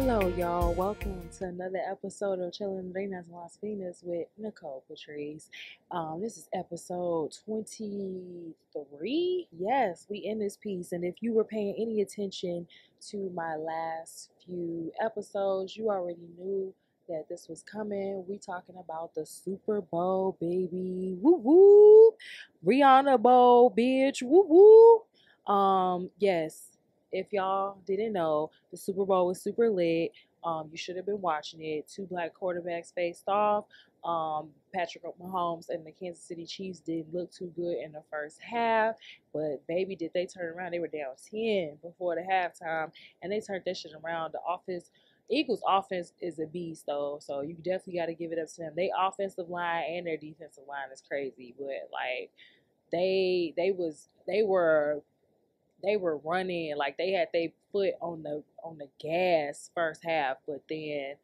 Hello, y'all. Welcome to another episode of Chilindrinas Finas with Nicole Patrice. This is episode 23. Yes, we in this piece. And if you were paying any attention to my last few episodes, you already knew that this was coming. We talking about the Super Bowl, baby. Woo woo. Rihanna Bowl, bitch. Woo woo. Yes, if y'all didn't know, the Super Bowl was super lit. You should have been watching it. Two black quarterbacks faced off. Patrick Mahomes and the Kansas City Chiefs didn't look too good in the first half, but baby, did they turn around? They were down 10 before the halftime, and they turned that shit around. Eagles offense is a beast though, so you definitely got to give it up to them. They offensive line and their defensive line is crazy, but like they were running like they had their foot on the gas first half, but then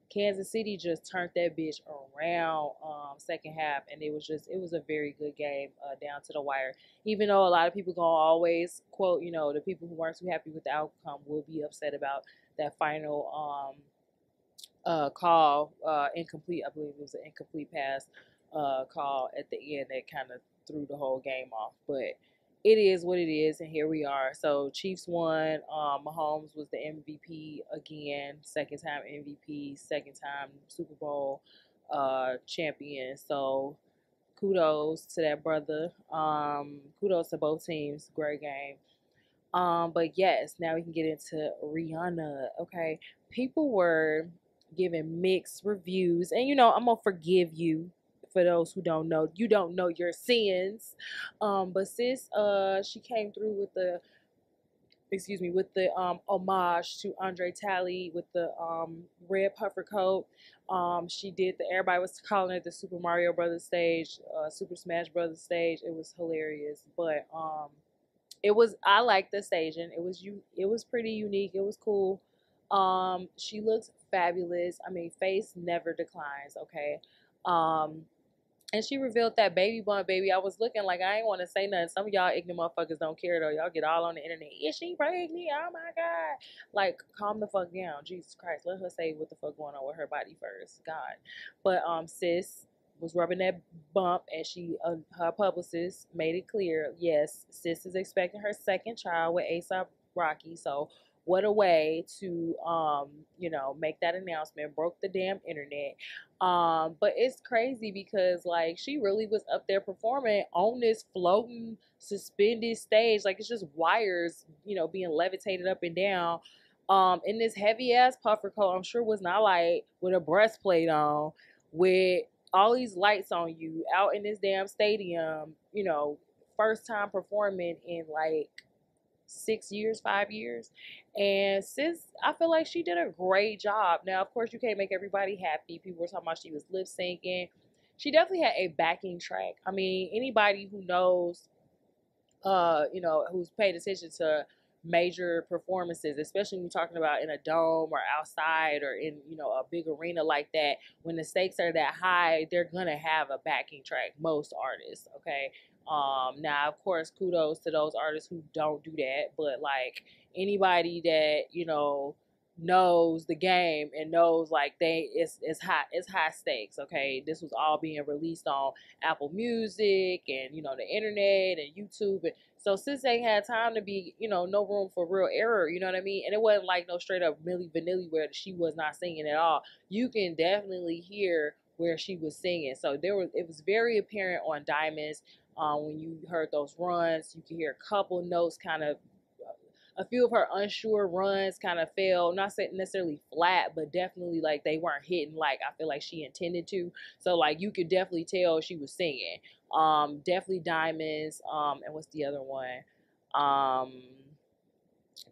Kansas City just turned that bitch around second half, and it was a very good game down to the wire. Even though a lot of people gonna always quote, the people who weren't too happy with the outcome will be upset about that final call, incomplete. I believe it was an incomplete pass call at the end that kind of threw the whole game off, but it is what it is, and here we are. So Chiefs won. Mahomes was the MVP again, second time MVP, second time Super Bowl champion. So kudos to that brother. Kudos to both teams. Great game. But yes, now we can get into Rihanna. Okay, people were giving mixed reviews, and I'm gonna forgive you for those who don't know. You don't know your sins. But sis, she came through with the homage to Andre Talley with the red puffer coat. She did everybody was calling it the Super Mario Brothers stage, Super Smash Brothers stage. It was hilarious, but I liked the staging. It was pretty unique. It was cool. She looks fabulous. I mean, face never declines, okay? Um, and she revealed that baby bump, baby. I was looking like I ain't want to say nothing. Some of y'all ignorant motherfuckers don't care though. Y'all get all on the internet. Is she pregnant? Oh my god! Like, calm the fuck down. Jesus Christ, let her say what the fuck going on with her body first. God, but sis was rubbing that bump, and her publicist made it clear. Yes, sis is expecting her second child with ASAP Rocky. So what a way to make that announcement. Broke the damn internet. But it's crazy because like she really was up there performing on this floating suspended stage. Like it's just wires, being levitated up and down. In this heavy ass puffer coat, I'm sure was not like with a breastplate on, with all these lights on you out in this damn stadium, first time performing in like 6 years, 5 years. And sis, I feel like she did a great job. Now, of course, you can't make everybody happy. People were talking about she was lip syncing. She definitely had a backing track. I mean, anybody who knows, who's paid attention to major performances, especially when you're talking about in a dome or outside or in, a big arena like that, when the stakes are that high, they're gonna have a backing track, most artists, okay? Now of course kudos to those artists who don't do that, but like anybody that, knows the game and knows like it's high stakes, okay? This was all being released on Apple Music and the internet and YouTube, and so sis ain't had time to be, no room for real error, you know what I mean? And it wasn't like no straight up Milli Vanilli where she was not singing at all. You can definitely hear where she was singing. So it was very apparent on Diamonds. When you heard those runs, you could hear a couple notes kind of, a few of her unsure runs kind of fell, not necessarily flat, but definitely like they weren't hitting like I feel like she intended to. So like you could definitely tell she was singing. Definitely Diamonds. And what's the other one?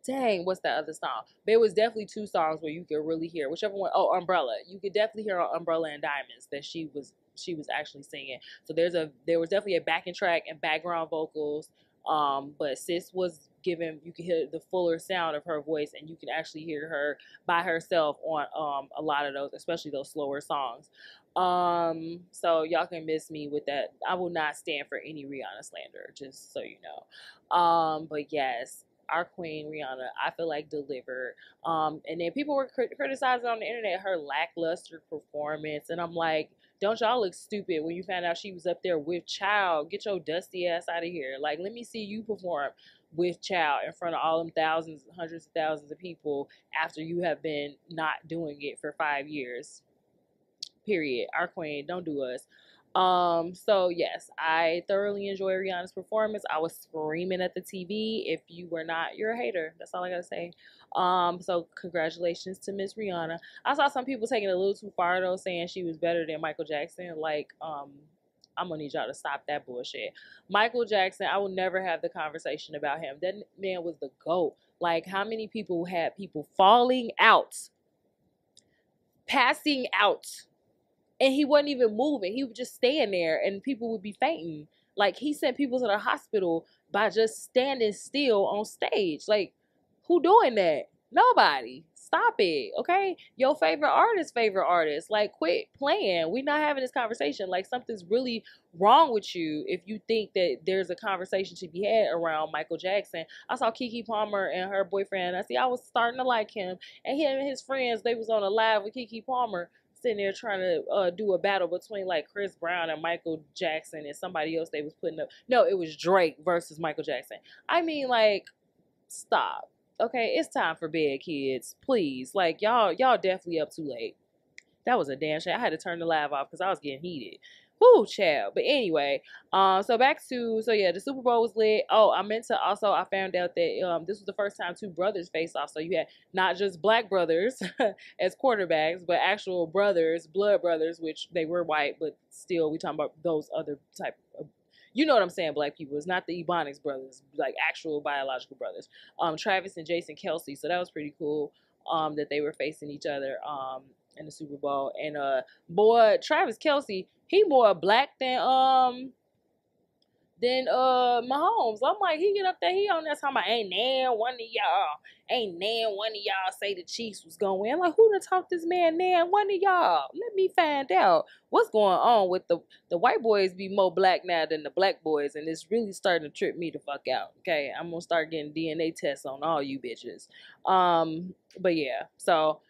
Dang, what's that other song? There was definitely two songs where you could really hear whichever one. Oh, Umbrella. You could definitely hear on Umbrella and Diamonds that she was actually singing. So there was definitely a backing track and background vocals. But sis was giving, you could hear the fuller sound of her voice, and you can actually hear her by herself on a lot of those, especially those slower songs. So y'all can miss me with that. I will not stand for any Rihanna slander, just so you know. But yes, our queen Rihanna, I feel like delivered. And then people were criticizing on the internet her lackluster performance, and I'm like, don't y'all look stupid when you found out she was up there with child? Get your dusty ass out of here. Like, let me see you perform with child in front of all them thousands, hundreds of thousands of people after you have been not doing it for 5 years. Period. Our queen, don't do us. So yes, I thoroughly enjoyed Rihanna's performance. I was screaming at the TV. If you were not, you're a hater. That's all I gotta say. So congratulations to Miss Rihanna. I saw some people taking it a little too far though, saying she was better than Michael Jackson. Like, I'm gonna need y'all to stop that bullshit. Michael Jackson, I will never have the conversation about him. That man was the GOAT. Like, how many people had people falling out, passing out, and he wasn't even moving. He would just stand there and people would be fainting. Like, he sent people to the hospital by just standing still on stage. Like, who doing that? Nobody. Stop it, okay? Your favorite artist. Like, quit playing. We're not having this conversation. Like, something's really wrong with you if you think that there's a conversation to be had around Michael Jackson. I saw Keke Palmer and her boyfriend. I was starting to like him. And him and his friends, they was on a live with Keke Palmer, sitting there trying to do a battle between like Chris Brown and Michael Jackson and somebody else they was putting up. No, it was Drake versus Michael Jackson. I mean, like, stop. Okay, it's time for bed, kids. Please. Like, y'all definitely up too late. That was a damn shame. I had to turn the live off because I was getting heated. Whoo, child. But anyway, so yeah, the Super Bowl was lit. Oh, I found out that this was the first time two brothers faced off. So you had not just black brothers as quarterbacks, but actual brothers, blood brothers, which they were white, but still we talking about those other type of, you know what I'm saying, black people. It's not the Ebonics brothers, like actual biological brothers. Travis and Jason Kelce. So that was pretty cool. That they were facing each other. In the Super Bowl. And boy, Travis Kelce, he more black than Mahomes. I'm like, he get up there, he on that time, ain't one of y'all say the Chiefs was gonna win. I'm like, who done talk this man one of y'all? Let me find out what's going on with the white boys be more black now than the black boys, and it's really starting to trip me the fuck out. Okay, I'm gonna start getting DNA tests on all you bitches. But yeah, so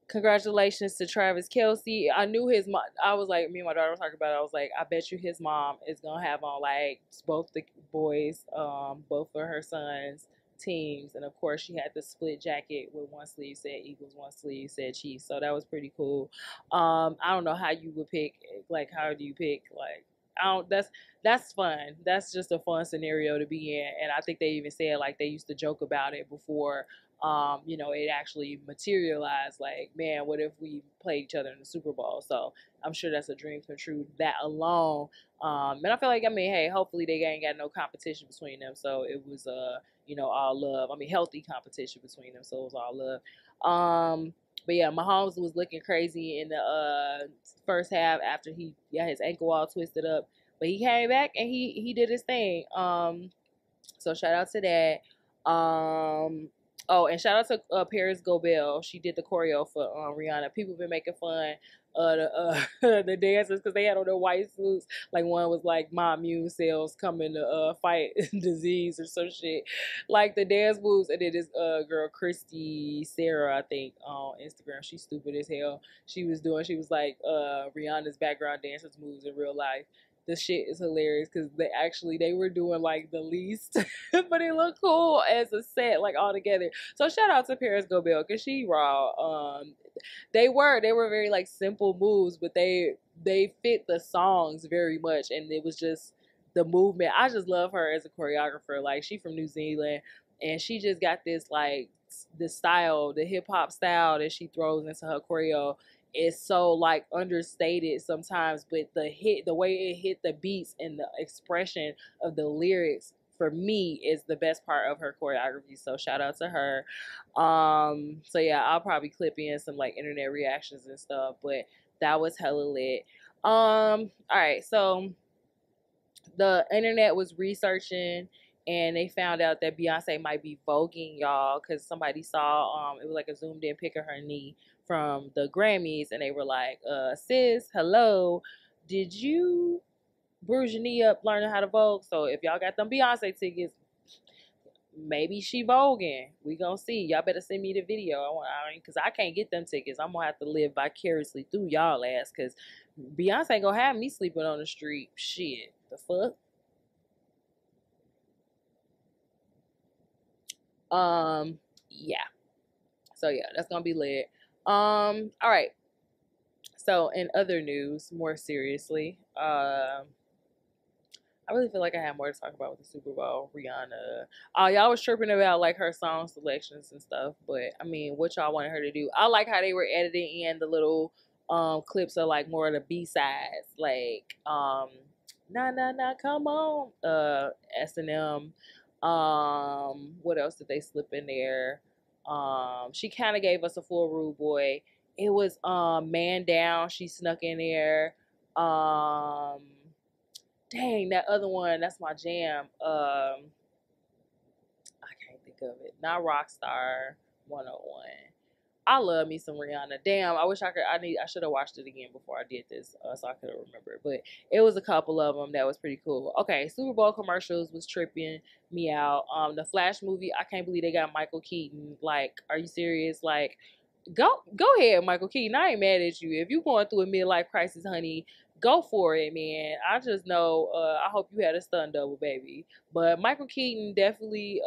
congratulations to Travis Kelce. I knew his mom. I was like, me and my daughter was talking about it. I was like, I bet you his mom is gonna have on like both the boys, both of her sons' teams, and of course she had the split jacket with one sleeve said Eagles, one sleeve said Chiefs. So that was pretty cool. I don't know how you would pick. Like, how do you pick? Like, I don't. That's fun. That's just a fun scenario to be in, and I think they even said like they used to joke about it before. It actually materialized. Like, man, what if we play each other in the Super Bowl? So I'm sure that's a dream come true, that alone. And I feel like, I mean, hey, hopefully they ain't got no competition between them. So it was, all love. I mean, healthy competition between them. So it was all love. But yeah, Mahomes was looking crazy in the first half after he got his ankle all twisted up. But he came back and he did his thing. So shout out to that. Oh, and shout out to Paris Gobel. She did the choreo for Rihanna. People been making fun of the dancers because they had on their white suits. Like, one was like, my immune cells coming to fight disease or some shit. Like, the dance moves. And then this girl, Christy Sarah, I think, on Instagram. She's stupid as hell. She was like Rihanna's background dancers moves in real life. The shit is hilarious because they were doing like the least, but it looked cool as a set, like all together. So shout out to Paris Gobel because she raw. They were very like simple moves, but they fit the songs very much, and it was just the movement. I just love her as a choreographer. Like, she from New Zealand, and she just got this like the style, the hip hop style that she throws into her choreo. Is so like understated sometimes, but the way it hit the beats and the expression of the lyrics for me is the best part of her choreography. So shout out to her. So yeah, I'll probably clip in some like internet reactions and stuff, but that was hella lit. All right, so the internet was researching and they found out that Beyonce might be voguing, y'all, because somebody saw it was like a zoomed in pic of her knee from the Grammys, and they were like, sis, hello, did you bruise your knee up learning how to vogue? So if y'all got them Beyonce tickets, maybe she voguing. We gonna see. Y'all better send me the video. Cause I can't get them tickets. I'm gonna have to live vicariously through y'all ass. Cause Beyonce gonna have me sleeping on the street. Shit, the fuck. Yeah. So yeah, that's gonna be lit. All right. So in other news, more seriously, I really feel like I had more to talk about with the Super Bowl. Rihanna. Y'all was tripping about like her song selections and stuff, but I mean, what y'all wanted her to do? I like how they were editing in the little clips of like more of the B sides, like nah nah nah, come on, S&M. What else did they slip in there? She kind of gave us a full Rude Boy. It was Man Down. She snuck in there. Dang, that other one, that's my jam. I can't think of it. Not Rockstar 101. I love me some Rihanna. Damn, I wish I could. I should have watched it again before I did this, so I could have remembered. But it was a couple of them that was pretty cool. Okay, Super Bowl commercials was tripping me out. The Flash movie, I can't believe they got Michael Keaton. Like, are you serious? Like, go ahead, Michael Keaton. I ain't mad at you. If you going through a midlife crisis, honey, go for it, man. I just know. I hope you had a stunt double, baby. But Michael Keaton definitely.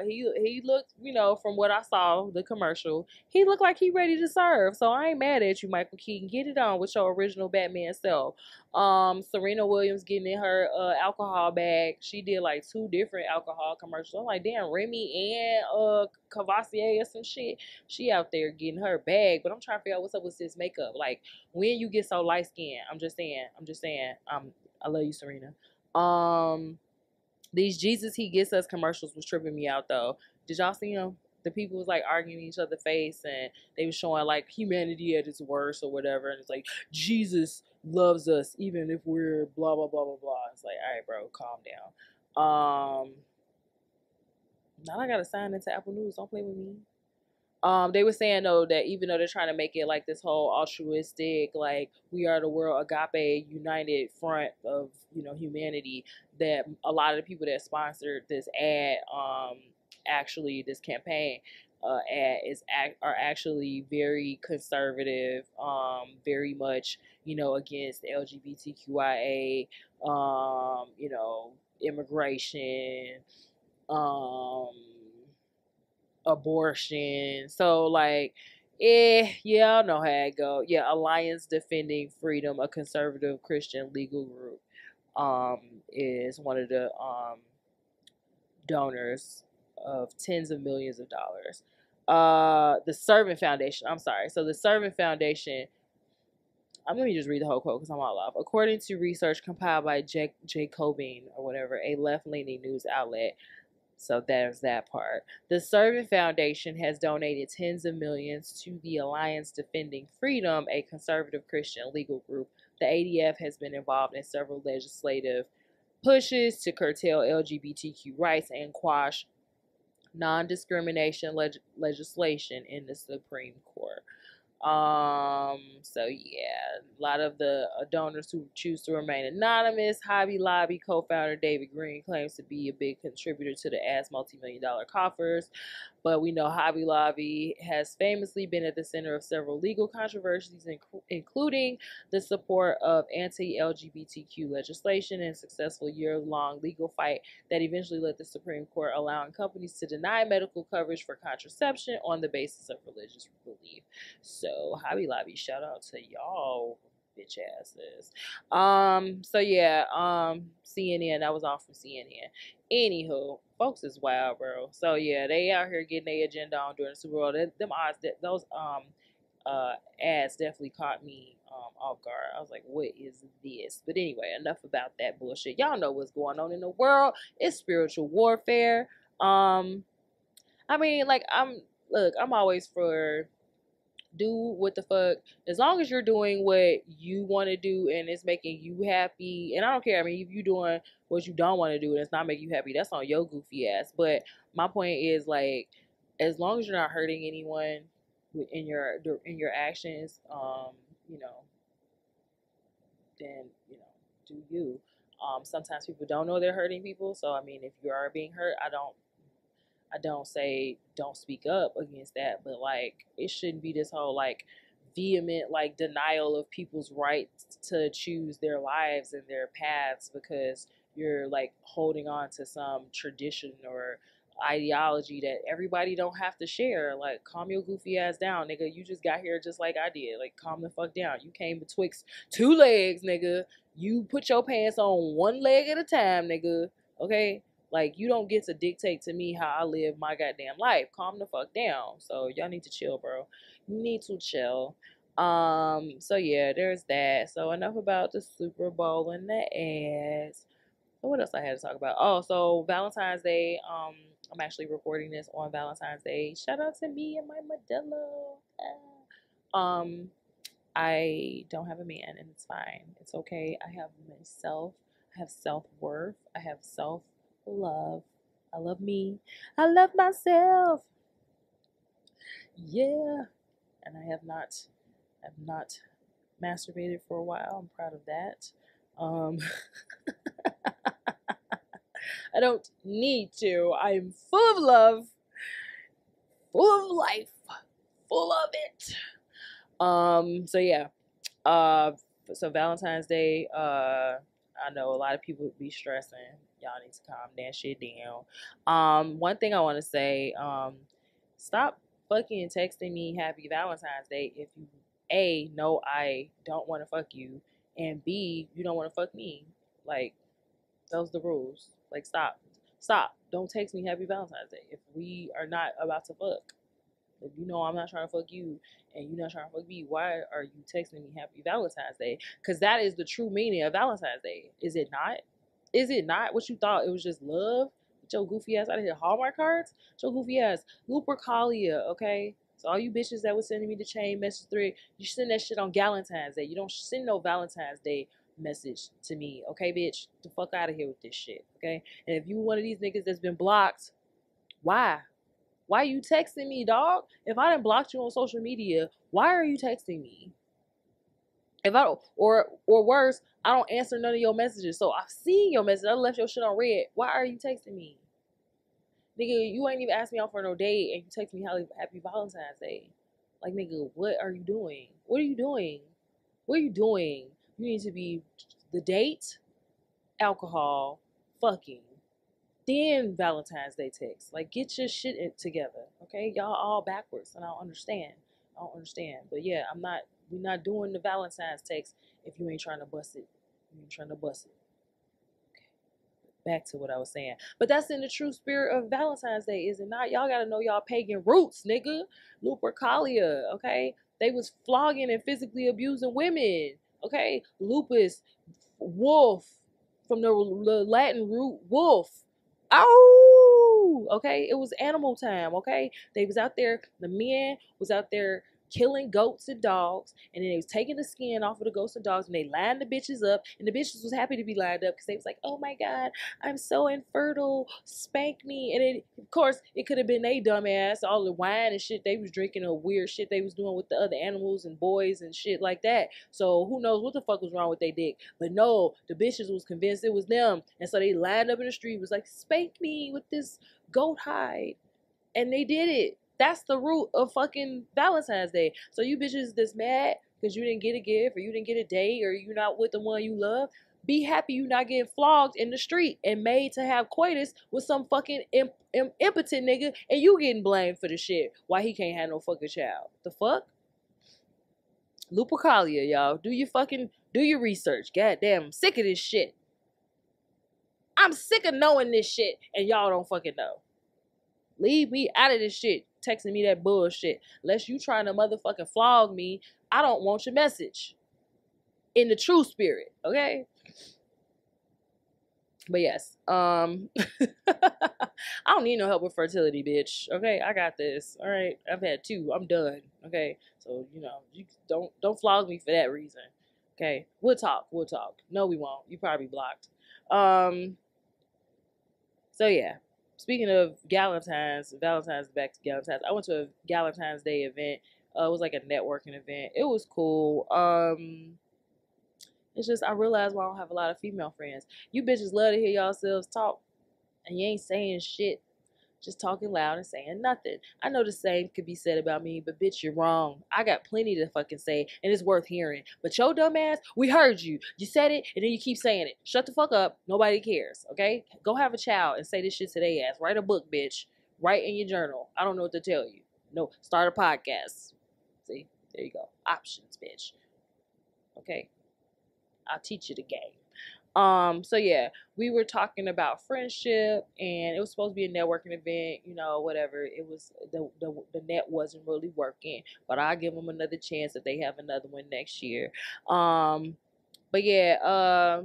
He looked. You know, from what I saw the commercial, he looked like he ready to serve. So I ain't mad at you, Michael Keaton. Get it on with your original Batman self. Serena Williams getting in her alcohol bag. She did like 2 different alcohol commercials. I'm like, damn, Remy and Cavassier or some shit. She out there getting her bag, but I'm trying to figure out what's up with this makeup. Like, when you get so light skinned, I'm just saying. I love you, Serena. Um, these Jesus He Gets Us commercials was tripping me out though. Did y'all see them? The people was like arguing each other face, and they was showing like humanity at its worst or whatever, and it's like Jesus loves us even if we're blah blah blah blah blah. It's like, all right, bro, calm down. Now I gotta sign into Apple News. Don't play with me. They were saying though that even though they're trying to make it like this whole altruistic, like we are the world agape united front of humanity, that a lot of the people that sponsored this ad, actually this campaign, ad are actually very conservative, very much against LGBTQIA, immigration, um abortion. So like, yeah, I know how it go. Yeah, Alliance Defending Freedom, a conservative Christian legal group, is one of the donors of tens of millions of dollars. The Servant Foundation. I'm sorry. So the Servant Foundation. Let me just read the whole quote because I'm all off. According to research compiled by Jacobin or whatever, a left-leaning news outlet, so there's that part. The Servant Foundation has donated tens of millions to the Alliance Defending Freedom, a conservative Christian legal group. The ADF has been involved in several legislative pushes to curtail LGBTQ rights and quash non-discrimination legislation in the Supreme Court. So yeah, a lot of the donors who choose to remain anonymous. Hobby Lobby co-founder David Green claims to be a big contributor to the ad's multi-million-dollar coffers, but we know Hobby Lobby has famously been at the center of several legal controversies, including the support of anti-LGBTQ legislation and successful year-long legal fight that eventually led the Supreme Court allowing companies to deny medical coverage for contraception on the basis of religious belief. So Hobby Lobby, shout out to y'all bitch asses. So yeah, CNN, that was all from CNN. Anywho, folks is wild, bro. So yeah, they out here getting their agenda on during the Super Bowl. Them odds, those ads definitely caught me off guard. I was like, what is this? But anyway, enough about that bullshit. Y'all know what's going on in the world. It's spiritual warfare. I mean, like, I'm always for do what the fuck, as long as you're doing what you want to do and it's making you happy. And I don't care, I mean, if you're doing what you don't want to do and it's not making you happy, that's on your goofy ass. But my point is, like, as long as you're not hurting anyone in your actions, you know then do you. Sometimes people don't know they're hurting people, so I mean, if you are being hurt, I don't I don't say don't speak up against that, but like it shouldn't be this whole like vehement like denial of people's rights to choose their lives and their paths because you're like holding on to some tradition or ideology that everybody don't have to share. Like, calm your goofy ass down, nigga. You just got here just like I did. Like, calm the fuck down. You came betwixt two legs, nigga. You put your pants on one leg at a time, nigga. Okay? Like, you don't get to dictate to me how I live my goddamn life. Calm the fuck down. So y'all need to chill, bro. You need to chill. So yeah, there's that. So enough about the Super Bowl and the ass. So what else I had to talk about? Oh, so Valentine's Day. I'm actually recording this on Valentine's Day. Shout out to me and my Modelo. Um, I don't have a man, and it's fine. It's okay. I have myself. I have self-worth. I have self-love. I love me. I love myself. Yeah. And I have not masturbated for a while. I'm proud of that. I don't need to. I'm full of love, full of life, full of it. So yeah. So Valentine's Day, I know a lot of people be stressing. Y'all need to calm that shit down. One thing I want to say, stop fucking texting me Happy Valentine's Day if you A, know I don't want to fuck you, and B, you don't want to fuck me. Like, those are the rules. Like, stop. Don't text me Happy Valentine's Day if we are not about to fuck. If you know I'm not trying to fuck you and you're not trying to fuck me, why are you texting me Happy Valentine's Day? Because that is the true meaning of Valentine's Day. Is it not? Is it not what you thought? It was just love? Get your goofy ass out of here. Hallmark cards? Get your goofy ass. Lupercalia, okay? So all you bitches that was sending me the chain message thread, you send that shit on Galentine's Day. You don't send no Valentine's Day message to me, okay, bitch? Get the fuck out of here with this shit, okay? And if you one of these niggas that's been blocked, why? Why are you texting me, dog? If I didn't block you on social media, why are you texting me? If I don't, or worse, I don't answer none of your messages. So I've seen your message. I left your shit on red. Why are you texting me? Nigga, you ain't even asked me out for no date and you text me Happy Valentine's Day. Like, nigga, what are you doing? What are you doing? What are you doing? You need to be the date, alcohol, fucking. Then Valentine's Day text. Like, get your shit together, okay? Y'all all backwards, and I don't understand. But yeah, we're not doing the Valentine's text if you ain't trying to bust it. You ain't trying to bust it. Okay. Back to what I was saying. But that's in the true spirit of Valentine's Day, is it not? Y'all gotta know y'all pagan roots, nigga. Lupercalia, okay? They was flogging and physically abusing women, okay? Lupus, wolf, from the Latin root wolf. Oh, okay. It was animal time. Okay, they was out there. The men was out there killing goats and dogs, and then they was taking the skin off of the goats and dogs, and they lined the bitches up, and the bitches was happy to be lined up because they was like, "Oh my God, I'm so infertile. Spank me." And it, of course, it could have been they dumbass, all the wine and shit they was drinking, or weird shit they was doing with the other animals and boys and shit like that. So who knows what the fuck was wrong with their dick? But no, the bitches was convinced it was them, and so they lined up in the street, was like, "Spank me with this goat hide," and they did it. That's the root of fucking Valentine's Day. So you bitches that's mad because you didn't get a gift or you didn't get a date or you're not with the one you love, be happy you not getting flogged in the street and made to have coitus with some fucking impotent nigga, and you getting blamed for the shit. Why he can't have no fucking child? The fuck? Lupercalia, y'all. Do your research. Goddamn, I'm sick of this shit. I'm sick of knowing this shit and y'all don't fucking know. Leave me out of this shit. Texting me that bullshit. Unless you trying to motherfucking flog me, I don't want your message. In the true spirit, okay? But yes, I don't need no help with fertility, bitch. Okay, I got this. All right, I've had 2. I'm done. Okay, so you don't flog me for that reason. Okay, we'll talk. No, we won't. You probably blocked. So yeah. Speaking of Valentine's, back to Valentine's. I went to a Valentine's Day event. It was like a networking event. It was cool. It's just I realized why I don't have a lot of female friends. You bitches love to hear yourselves talk, and you ain't saying shit. just talking loud and saying nothing. I know the same could be said about me, but bitch, you're wrong. I got plenty to fucking say, and it's worth hearing. But your dumb ass, we heard you. You said it, and then you keep saying it. Shut the fuck up. Nobody cares, okay? Go have a child and say this shit to their ass. Write a book, bitch. Write in your journal. I don't know what to tell you. No, start a podcast. See? There you go. Options, bitch. Okay? I'll teach you the game. So yeah, we were talking about friendship, and it was supposed to be a networking event, you know, whatever. It was the net wasn't really working, but I'll give them another chance if they have another one next year. But yeah,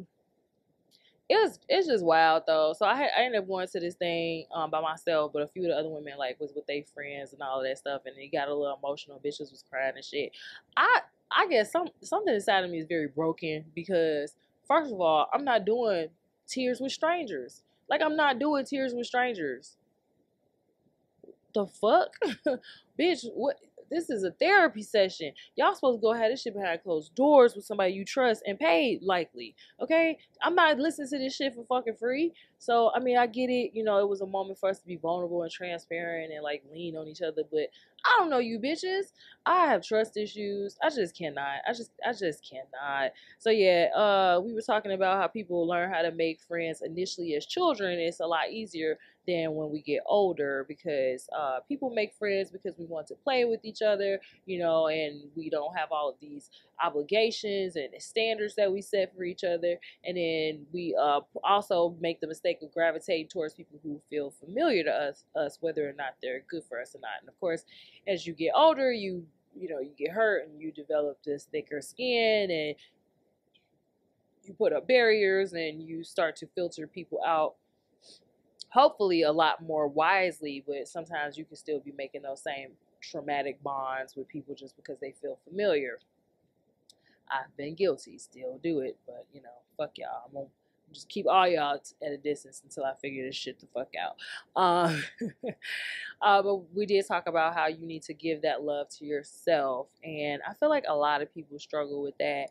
it's just wild though. So I ended up going to this thing by myself, but a few of the other women like was with their friends and all of that stuff, and it got a little emotional. Bitches was crying and shit. I guess something inside of me is very broken because first of all, I'm not doing tears with strangers. Like I'm not doing tears with strangers. The fuck? Bitch, what? This is a therapy session. Y'all supposed to go have this shit behind closed doors with somebody you trust and paid, likely. Okay? I'm not listening to this shit for fucking free. So, I mean, I get it. You know, it was a moment for us to be vulnerable and transparent and, like, lean on each other. But I don't know you bitches. I have trust issues. I just cannot. I just cannot. So, yeah, we were talking about how people learn how to make friends initially as children. It's a lot easier than when we get older because people make friends because we want to play with each other, you know, and we don't have all of these obligations and standards that we set for each other. And then we also make the mistake of gravitating towards people who feel familiar to us, whether or not they're good for us or not. And of course, as you get older, you get hurt and you develop this thicker skin and you put up barriers and you start to filter people out, hopefully a lot more wisely, but sometimes you can still be making those same traumatic bonds with people just because they feel familiar. I've been guilty, still do it, but you know, fuck y'all. I'm gonna just keep all y'all at a distance until I figure this shit the fuck out. But we did talk about how you need to give that love to yourself, and I feel like a lot of people struggle with that.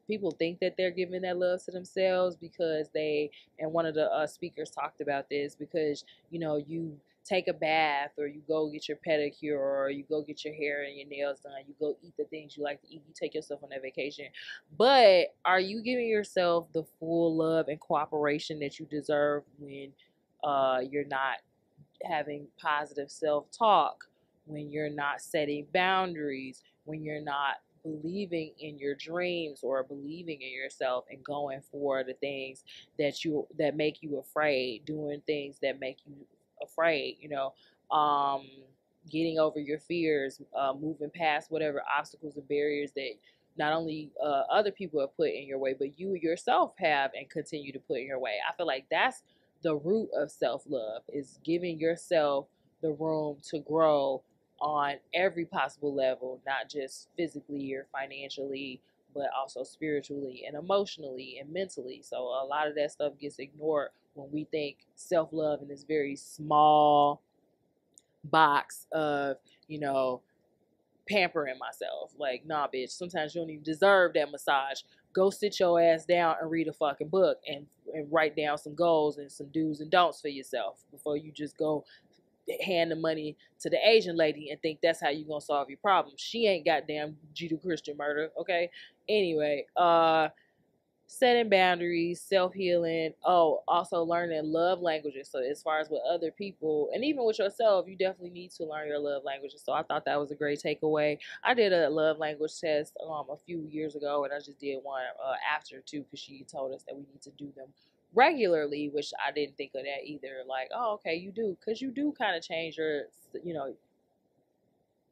People think that they're giving that love to themselves because and one of the speakers talked about this, because you know you take a bath or you go get your pedicure or you go get your hair and your nails done, you go eat the things you like to eat, you take yourself on that vacation, but are you giving yourself the full love and cooperation that you deserve when you're not having positive self-talk, when you're not setting boundaries, when you're not believing in your dreams or believing in yourself and going for the things that make you afraid, doing things that make you afraid, you know, getting over your fears, moving past whatever obstacles and barriers that not only other people have put in your way, but you yourself have and continue to put in your way. I feel like that's the root of self-love, is giving yourself the room to grow on every possible level, not just physically or financially, but also spiritually and emotionally and mentally. So a lot of that stuff gets ignored when we think self-love in this very small box of, you know, pampering myself. Like, nah, bitch, sometimes you don't even deserve that massage. Go sit your ass down and read a fucking book and write down some goals and some do's and don'ts for yourself before you just go hand the money to the Asian lady and think that's how you gonna solve your problem. She ain't goddamn Judeo-Christian murder, okay? Anyway, setting boundaries, self-healing. Oh, also learning love languages. So as far as with other people and even with yourself, you definitely need to learn your love languages. So I thought that was a great takeaway. I did a love language test a few years ago, and I just did one after too, because she told us that we need to do them regularly, which I didn't think of that either. Like, oh, okay, you do, because you do kind of change your, you know,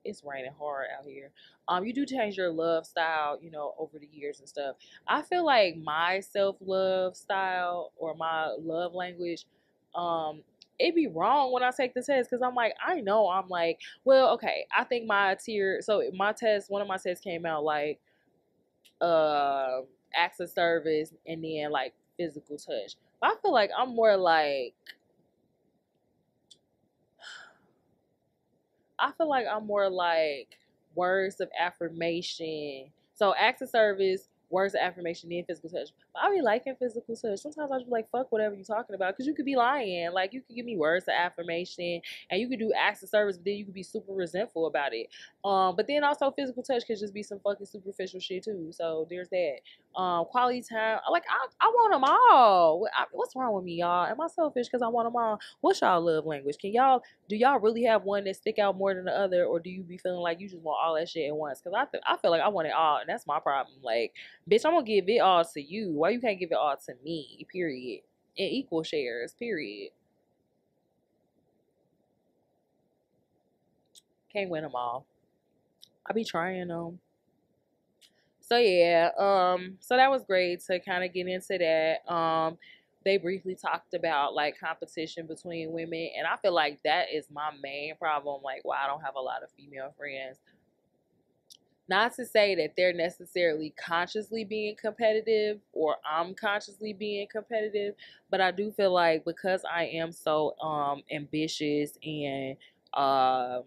it's raining hard out here. You do change your love style, you know, over the years and stuff. I feel like my self-love style or my love language, it'd be wrong when I take the test, because I'm like, I know I'm like, well, okay, I think so my test, one of my tests came out like acts of service and then like physical touch. But I feel like I'm more like, words of affirmation. So acts of service, words of affirmation then physical touch. But I be liking physical touch. Sometimes I just be like, fuck whatever you talking about, because you could be lying. Like, you could give me words of affirmation and you could do acts of service, but then you could be super resentful about it. But then also physical touch could just be some fucking superficial shit too. So there's that. Quality time. Like, I want them all. What's wrong with me, y'all? Am I selfish because I want them all? What's y'all love language? Do y'all really have one that stick out more than the other, or do you be feeling like you just want all that shit at once? Because I feel like I want it all, and that's my problem. Like, bitch, I'm gonna give it all to you. Why you can't give it all to me? Period. In equal shares. Period. Can't win them all. I be trying them. So yeah, so that was great to kind of get into that. They briefly talked about like competition between women, and I feel like that is my main problem. Like, why I don't have a lot of female friends. Not to say that they're necessarily consciously being competitive or I'm consciously being competitive, but I do feel like because I am so ambitious and um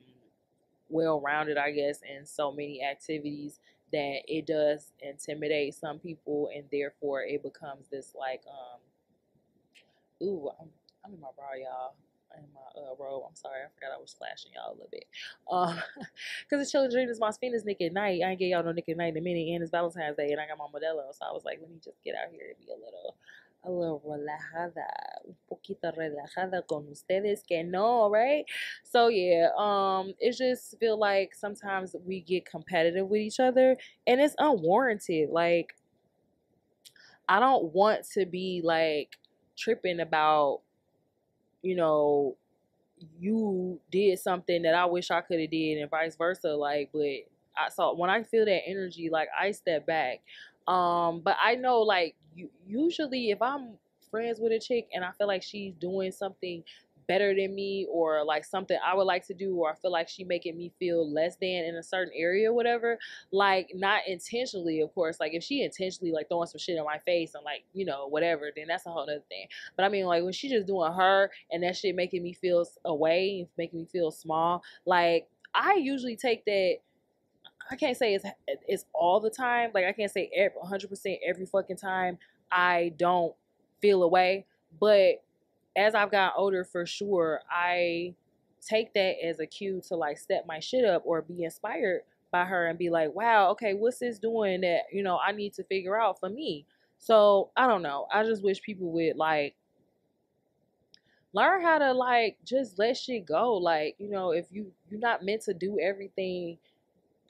well-rounded, I guess, in so many activities, that it does intimidate some people, and therefore it becomes this like ooh, I'm in my bra, y'all. In my robe. I'm sorry, I forgot I was flashing y'all a little bit. Cause it's Chilindrinas, my Finas Nick at night. I ain't get y'all no Nick at night in a minute, and it's Valentine's Day, and I got my Modelo, so I was like, let me just get out here and be a little relajada, un poquito relajada con ustedes, que no, right? So yeah, it just feel like sometimes we get competitive with each other, and it's unwarranted. Like, I don't want to be like tripping about, you know, you did something that I wish I could have did, and vice versa. Like, but I saw when I feel that energy, like I step back. But I know, like, usually if I'm friends with a chick and I feel like she's doing something better than me, or like something I would like to do, or I feel like she making me feel less than in a certain area or whatever, like, not intentionally, of course. Like, if she intentionally like throwing some shit in my face and like, whatever, then that's a whole other thing. But I mean, like, when she just doing her and that shit making me feel away, making me feel small, like, I usually take that. I can't say it's all the time. Like, I can't say 100% every fucking time I don't feel away. But as I've gotten older, for sure, I take that as a cue to like step my shit up or be inspired by her and be like, wow, okay, what's this doing that, I need to figure out for me. So I don't know. I just wish people would like learn how to like just let shit go. Like, if you're not meant to do everything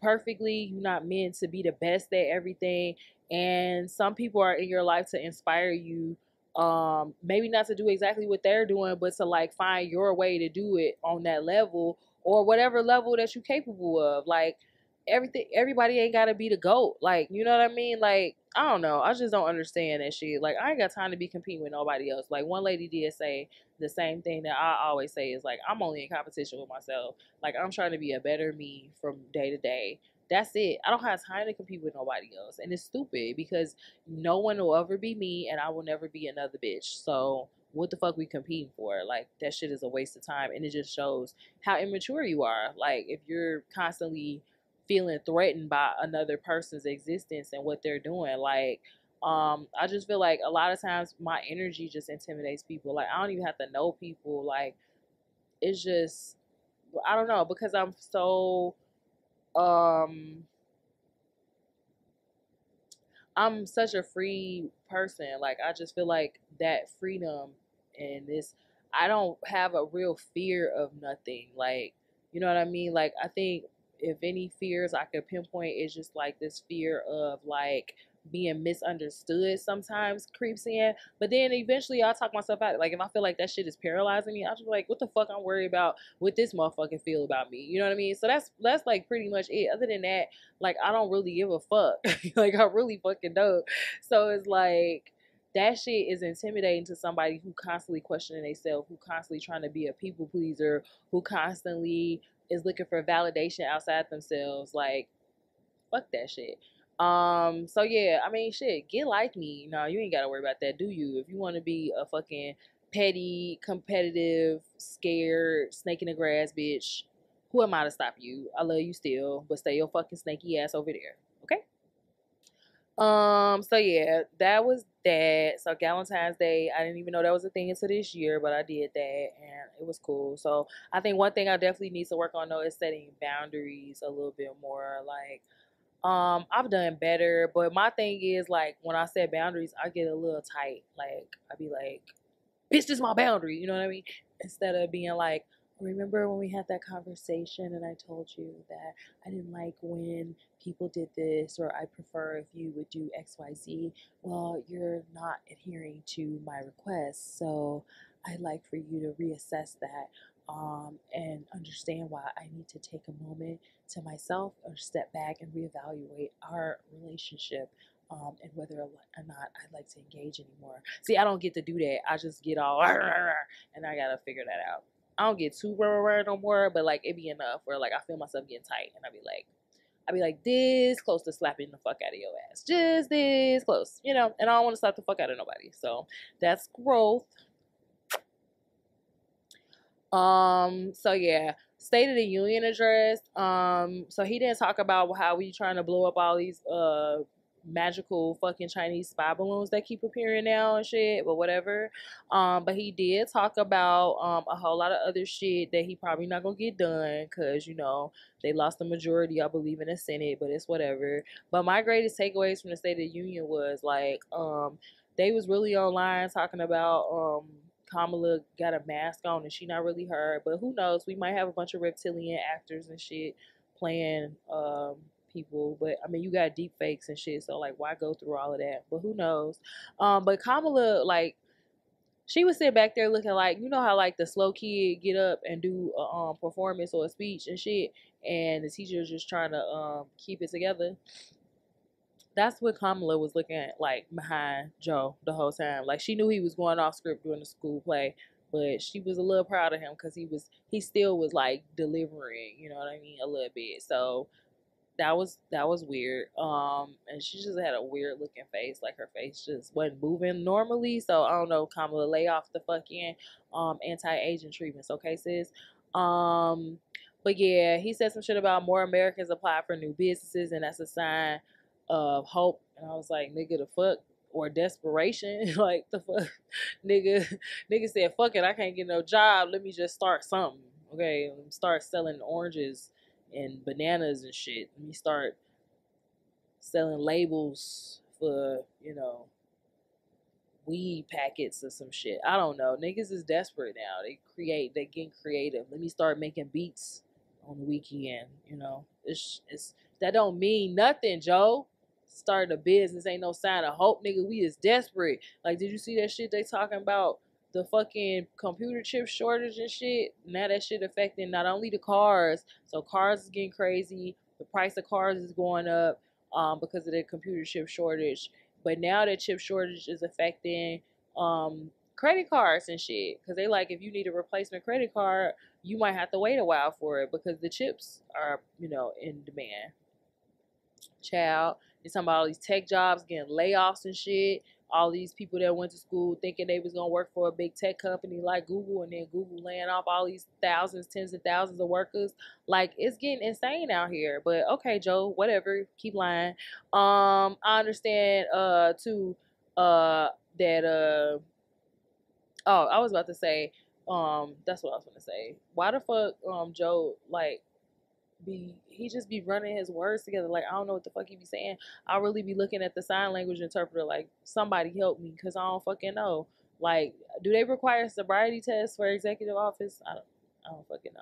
perfectly, you're not meant to be the best at everything, and some people are in your life to inspire you, maybe not to do exactly what they're doing, but to like find your way to do it on that level, or whatever level that you're capable of. Like, everybody ain't gotta be the GOAT. Like, you know what I mean? Like, I don't know, I just don't understand that shit. Like, I ain't got time to be competing with nobody else. Like, one lady did say the same thing that I always say, is like, I'm only in competition with myself. Like, I'm trying to be a better me from day to day. That's it. I don't have time to compete with nobody else. And it's stupid because no one will ever be me and I will never be another bitch. So what the fuck we competing for? Like, that shit is a waste of time, and it just shows how immature you are. Like, if you're constantly feeling threatened by another person's existence and what they're doing, like, I just feel like a lot of times my energy just intimidates people. Like, I don't even have to know people. Like, it's just, I don't know, because I'm so I'm such a free person. Like, I just feel like that freedom and this, I don't have a real fear of nothing. Like, you know what I mean? Like, I think if any fears I could pinpoint is just like this fear of like being misunderstood sometimes creeps in. But then eventually I'll talk myself out. Like, if I feel like that shit is paralyzing me, I'll just be like, what the fuck I'm worried about what this motherfucking feel about me? You know what I mean? So that's like pretty much it. Other than that, like, I don't really give a fuck. Like, I really fucking don't. So it's like, that shit is intimidating to somebody who constantly questioning themselves, who constantly trying to be a people pleaser, who constantly is looking for validation outside themselves. Like, fuck that shit. So yeah, I mean, shit, get like me. No, you ain't gotta worry about that, do you? If you want to be a fucking petty, competitive, scared, snake in the grass bitch, who am I to stop you? I love you still, but stay your fucking snaky ass over there, okay? So yeah, that was that. So Valentine's Day, I didn't even know that was a thing until this year, but I did that and it was cool. So I think one thing I definitely need to work on though is setting boundaries a little bit more. Like, I've done better, but my thing is like when I set boundaries, I get a little tight. Like I be like, "Bitch, this is my boundary." You know what I mean? Instead of being like, "Remember when we had that conversation and I told you that I didn't like when people did this, or I prefer if you would do XYZ? Well, you're not adhering to my request, so I'd like for you to reassess that." And understand why I need to take a moment to myself or step back and reevaluate our relationship, and whether or not I'd like to engage anymore. See, I don't get to do that. I just get all and I gotta figure that out. I don't get too no more, but like it be enough where like I feel myself getting tight, and I be like this close to slapping the fuck out of your ass, just this close, you know. And I don't want to slap the fuck out of nobody, so that's growth. So yeah, State of the Union address. So he didn't talk about how we trying to blow up all these magical fucking Chinese spy balloons that keep appearing now and shit, but whatever. But he did talk about a whole lot of other shit that he probably not gonna get done because you know they lost the majority, I believe, in the Senate, but it's whatever. But my greatest takeaways from the State of the Union was like they was really online talking about Kamala got a mask on and she not really her, but who knows? We might have a bunch of reptilian actors and shit playing people, but I mean you got deep fakes and shit, so like why go through all of that? But who knows? But Kamala, like, she was sitting back there looking like, you know how like the slow kid get up and do a performance or a speech and shit, and the teacher's just trying to keep it together. That's what Kamala was looking at, like behind Joe the whole time. Like she knew he was going off script during the school play, but she was a little proud of him because he still was like delivering, you know what I mean, a little bit. So that was weird. And she just had a weird looking face, like her face just wasn't moving normally. So I don't know, Kamala, lay off the fucking anti-aging treatments, okay, sis. Um, but yeah, he said some shit about more Americans apply for new businesses, and that's a sign of hope. And I was like, nigga, the fuck, or desperation, like the fuck, nigga, nigga said, fuck it, I can't get no job. Let me just start something, okay? Start selling oranges and bananas and shit. Let me start selling labels for, you know, weed packets or some shit. I don't know. Niggas is desperate now. They getting creative. Let me start making beats on the weekend. You know, it's that don't mean nothing, Joe. Starting a business ain't no sign of hope, nigga. We is desperate. Like, did you see that shit they talking about? The fucking computer chip shortage and shit. Now that shit affecting not only the cars, so cars is getting crazy. The price of cars is going up because of the computer chip shortage. But now that chip shortage is affecting credit cards and shit. Because they like, if you need a replacement credit card, you might have to wait a while for it because the chips are, you know, in demand. Child, you're talking about all these tech jobs getting layoffs and shit. All these people that went to school thinking they was gonna work for a big tech company like Google, and then Google laying off all these thousands, tens of thousands of workers. Like, it's getting insane out here. But okay, Joe, whatever, keep lying. I understand too that oh, I was about to say that's what I was gonna say. Why the fuck Joe, like, he just be running his words together. Like, I don't know what the fuck he be saying. I'll really be looking at the sign language interpreter like, somebody help me, because I don't fucking know. Like, do they require sobriety tests for executive office? I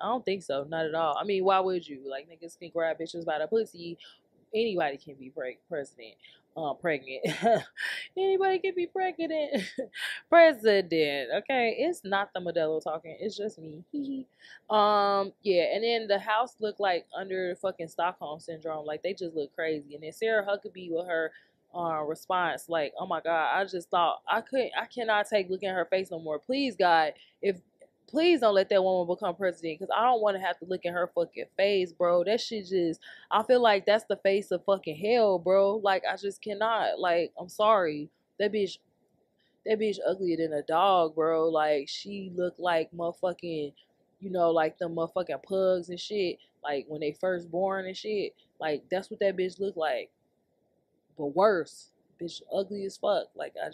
don't think so. Not at all. I mean, why would you? Like, niggas can grab bitches by the pussy. Anybody can be president. Pregnant. Anybody can be president. President. Okay, it's not the Modelo talking. It's just me. Yeah, and then the house looked like under fucking Stockholm syndrome. Like, they just look crazy. And then Sarah Huckabee with her response, like, oh my god, I just thought I cannot take looking at her face no more. Please, God, if please don't let that woman become president, because I don't want to have to look at her fucking face, bro. That shit just, I feel like that's the face of fucking hell, bro. Like, I just cannot. Like, I'm sorry. That bitch uglier than a dog, bro. Like, she looked like motherfucking, you know, like the motherfucking pugs and shit. Like, when they first born and shit. Like, that's what that bitch looked like. But worse. bitch ugly as fuck. Like I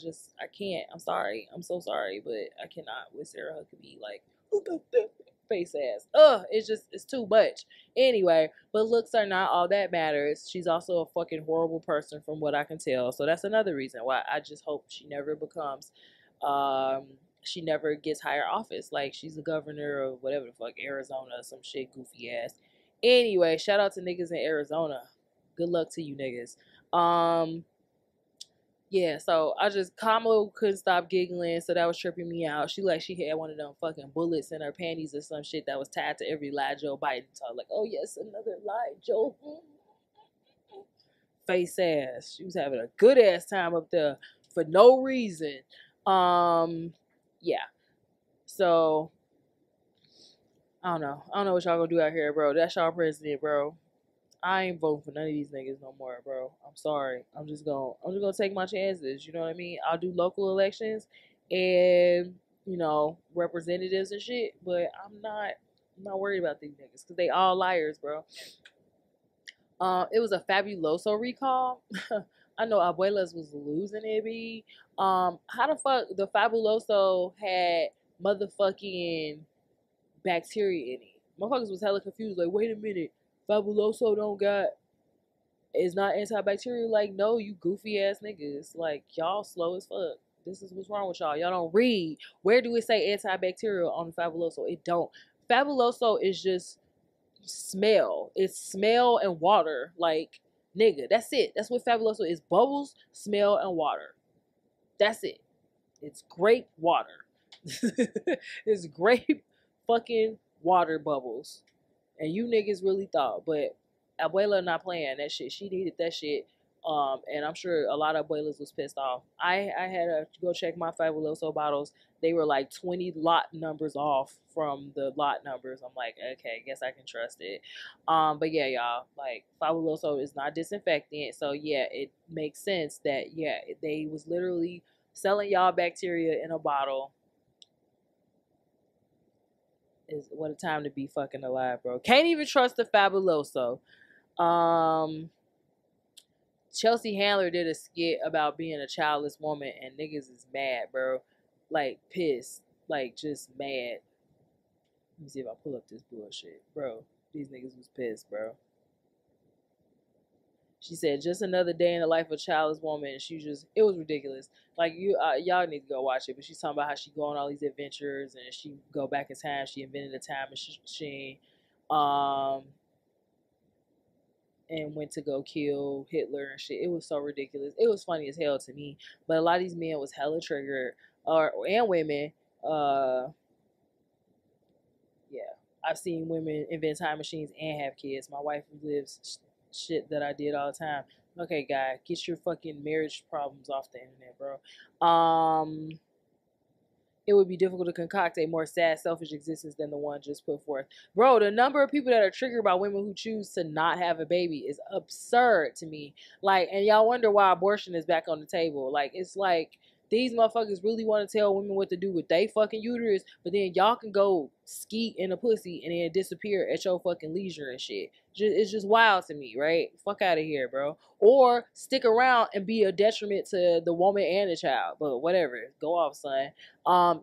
can't. I'm sorry. I'm so sorry, but I cannot with Sarah Huckabee. Like face ass. It's too much. Anyway, but looks are not all that matters. She's also a fucking horrible person from what I can tell. So that's another reason why I just hope she never becomes she never gets higher office. Like she's the governor of whatever the fuck, Arizona, some shit goofy ass. Anyway, shout out to niggas in Arizona. Good luck to you niggas. Yeah, so Kamala couldn't stop giggling, so that was tripping me out. She had one of them fucking bullets in her panties or some shit that was tied to every lie Joe Biden. So like, oh yes, another lie, Joe. Face ass. She was having a good ass time up there for no reason. Yeah. So I don't know. I don't know what y'all gonna do out here, bro. That's y'all president, bro. I ain't voting for none of these niggas no more, bro. I'm sorry. I'm just gonna take my chances. You know what I mean? I'll do local elections and representatives and shit, but I'm not worried about these niggas because they all liars, bro. It was a Fabuloso recall. I know Abuelas was losing it, be. How the fuck the Fabuloso had motherfucking bacteria in it? Motherfuckers was hella confused. Like, wait a minute, Fabuloso is not antibacterial. Like, no, you goofy ass niggas. Like, y'all slow as fuck. This is what's wrong with y'all. Y'all don't read. Where do it say antibacterial on the Fabuloso? It don't. Fabuloso is just smell. It's smell and water. Like, nigga, that's it. That's what Fabuloso is. Bubbles, smell, and water. That's it. It's grape water. It's grape fucking water bubbles. And you niggas really thought, but Abuela not playing that shit. She needed that shit. And I'm sure a lot of abuelas was pissed off. I had to go check my Fabuloso bottles. They were like 20 lot numbers off from the lot numbers. I'm like, okay, guess I can trust it. But yeah, y'all, like Fabuloso is not disinfectant. So yeah, it makes sense that, yeah, they was literally selling y'all bacteria in a bottle. Is what a time to be fucking alive, bro. Can't even trust the Fabuloso. Chelsea Handler did a skit about being a childless woman, and niggas is mad, bro. Like, pissed. Like, just mad. Let me see if I pull up this bullshit. Bro, these niggas was pissed, bro. She said, just another day in the life of a childless woman. And it was ridiculous. Like, y'all need to go watch it. But she's talking about how she go on all these adventures and she go back in time. She invented a time machine. And went to go kill Hitler and shit. It was so ridiculous. It was funny as hell to me. But a lot of these men was hella triggered, and women. Yeah, I've seen women invent time machines and have kids. My wife lives shit that I did all the time. Okay, guy, get your fucking marriage problems off the internet, bro. It would be difficult to concoct a more sad, selfish existence than the one just put forth. Bro, the number of people that are triggered by women who choose to not have a baby is absurd to me. Like, and y'all wonder why abortion is back on the table. Like, it's like these motherfuckers really want to tell women what to do with they fucking uterus, but then y'all can go skeet in a pussy and then disappear at your fucking leisure and shit. It's just wild to me, right? Fuck out of here, bro. Or stick around and be a detriment to the woman and the child. But whatever. Go off, son.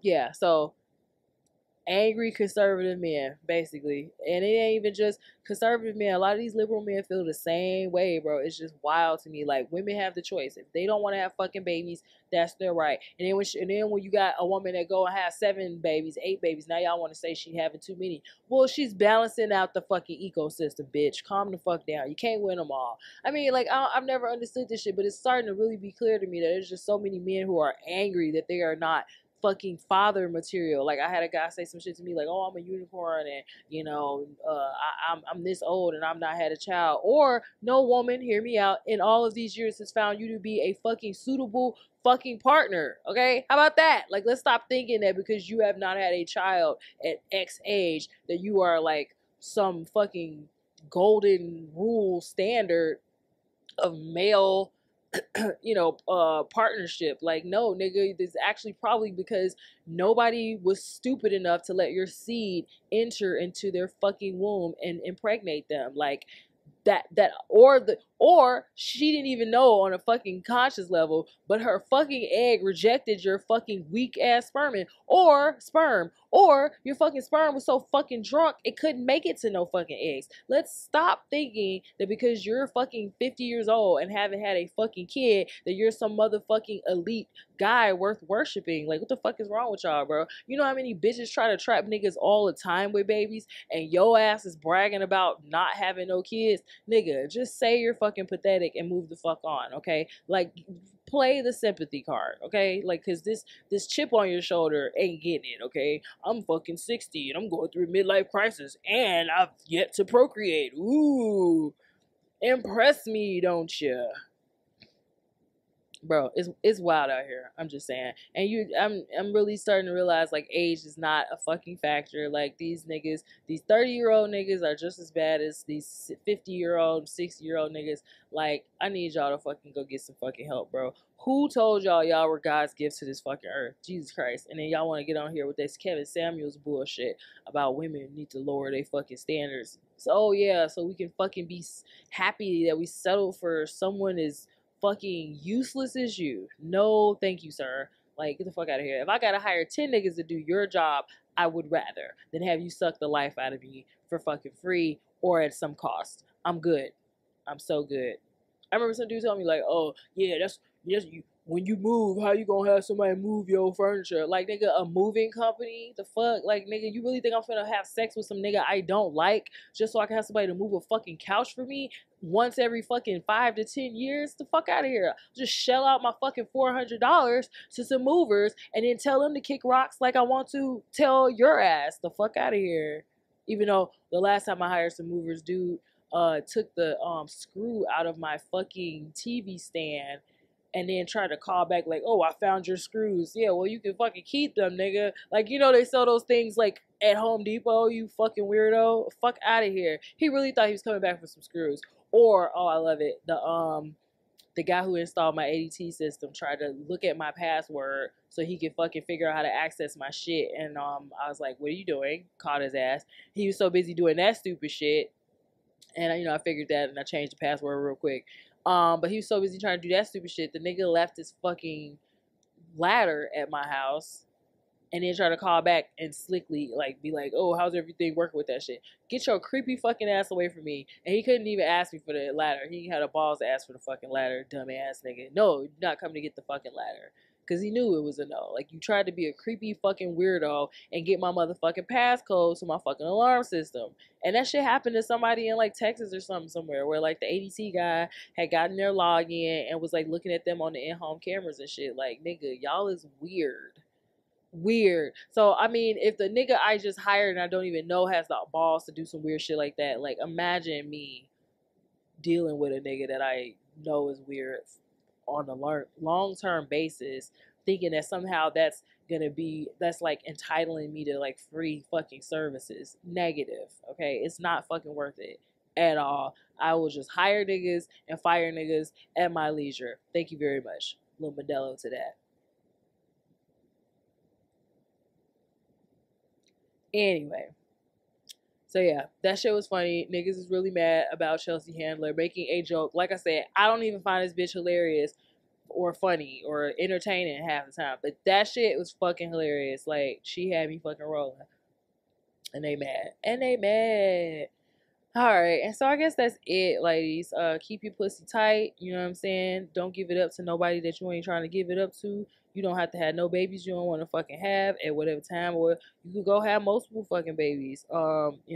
Yeah, so angry conservative men, basically. And it ain't even just conservative men. A lot of these liberal men feel the same way, bro. It's just wild to me. Like, women have the choice. If they don't want to have fucking babies, that's their right. And then when you got a woman that go and have 7 babies, 8 babies, now y'all want to say she having too many. Well, she's balancing out the fucking ecosystem, bitch. Calm the fuck down. You can't win them all. I mean, like, I've never understood this shit, but it's starting to really be clear to me that there's just so many men who are angry that they are not fucking father material. Like, I had a guy say some shit to me like, oh, I'm a unicorn and I'm this old and I'm not had a child. Or, no woman, hear me out, in all of these years has found you to be a fucking suitable fucking partner. Okay, how about that? Like, let's stop thinking that because you have not had a child at X age that you are like some fucking golden rule standard of male partnership. Like, no, nigga, this actually probably because nobody was stupid enough to let your seed enter into their fucking womb and impregnate them. Like, or she didn't even know on a fucking conscious level, but her fucking egg rejected your fucking weak ass sperm, or your fucking sperm was so fucking drunk it couldn't make it to no fucking eggs. Let's stop thinking that because you're fucking 50 years old and haven't had a fucking kid that you're some motherfucking elite guy worth worshiping. Like, what the fuck is wrong with y'all, bro? You know how many bitches try to trap niggas all the time with babies, and your ass is bragging about not having no kids? Nigga, just say you're fucking pathetic and move the fuck on, okay? Like, play the sympathy card, okay? Like, cause this chip on your shoulder ain't getting it, okay? I'm fucking 60 and I'm going through a midlife crisis and I've yet to procreate. Ooh, impress me, don't you? Bro, it's wild out here. I'm just saying. And I'm really starting to realize like age is not a fucking factor. Like these niggas, these 30-year-old niggas are just as bad as these 50-year-old, 60-year-old niggas. Like, I need y'all to fucking go get some fucking help, bro. Who told y'all were God's gifts to this fucking earth? Jesus Christ. And then y'all want to get on here with this Kevin Samuels bullshit about women need to lower their fucking standards. So yeah, so we can fucking be happy that we settle for someone as fucking useless as you. No, thank you, sir. Like, get the fuck out of here. If I gotta hire 10 niggas to do your job, I would rather than have you suck the life out of me for fucking free or at some cost. I'm good. I'm so good. I remember some dude telling me like, oh yeah, that's you. When you move, how you gonna have somebody move your furniture? Like, nigga, a moving company? The fuck? Like, nigga, you really think I'm finna have sex with some nigga I don't like just so I can have somebody to move a fucking couch for me once every fucking 5 to 10 years? The fuck out of here. Just shell out my fucking $400 to some movers and then tell them to kick rocks like I want to tell your ass. The fuck out of here. Even though the last time I hired some movers, dude, took the screw out of my fucking TV stand and then tried to call back like, oh, I found your screws. Yeah, well, you can fucking keep them, nigga. Like, you know they sell those things like at Home Depot, you fucking weirdo. Fuck out of here. He really thought he was coming back for some screws. Or, oh, I love it, the guy who installed my ADT system tried to look at my password so he could fucking figure out how to access my shit. And I was like, what are you doing? Caught his ass. He was so busy doing that stupid shit. And, you know, I figured that and I changed the password real quick. But he was so busy trying to do that stupid shit. The nigga left his fucking ladder at my house and then try to call back and slickly like be like, oh, how's everything working with that shit? Get your creepy fucking ass away from me. And he couldn't even ask me for the ladder. He had a balls to ask for the fucking ladder, dumbass nigga. No, you're not coming to get the fucking ladder. Because he knew it was a no. Like, you tried to be a creepy fucking weirdo and get my motherfucking passcode to my fucking alarm system. And that shit happened to somebody in, like, Texas or something somewhere where, like, the ADT guy had gotten their login and was, like, looking at them on the in-home cameras and shit. Like, nigga, y'all is weird. Weird. So, I mean, if the nigga I just hired and I don't even know has the balls to do some weird shit like that, like, imagine me dealing with a nigga that I know is weird on a long-term basis, thinking that somehow that's like entitling me to like free fucking services. Negative. Okay, it's not fucking worth it at all. I will just hire niggas and fire niggas at my leisure. Thank you very much. Little Modelo to that. Anyway, so yeah, that shit was funny. Niggas is really mad about Chelsea Handler making a joke. Like I said, I don't even find this bitch hilarious or funny or entertaining half the time. But that shit was fucking hilarious. Like, she had me fucking rolling. And they mad. And they mad. Alright, and so I guess that's it, ladies. Keep your pussy tight, you know what I'm saying? Don't give it up to nobody that you ain't trying to give it up to. You don't have to have no babies you don't want to fucking have at whatever time, or you could go have multiple fucking babies. You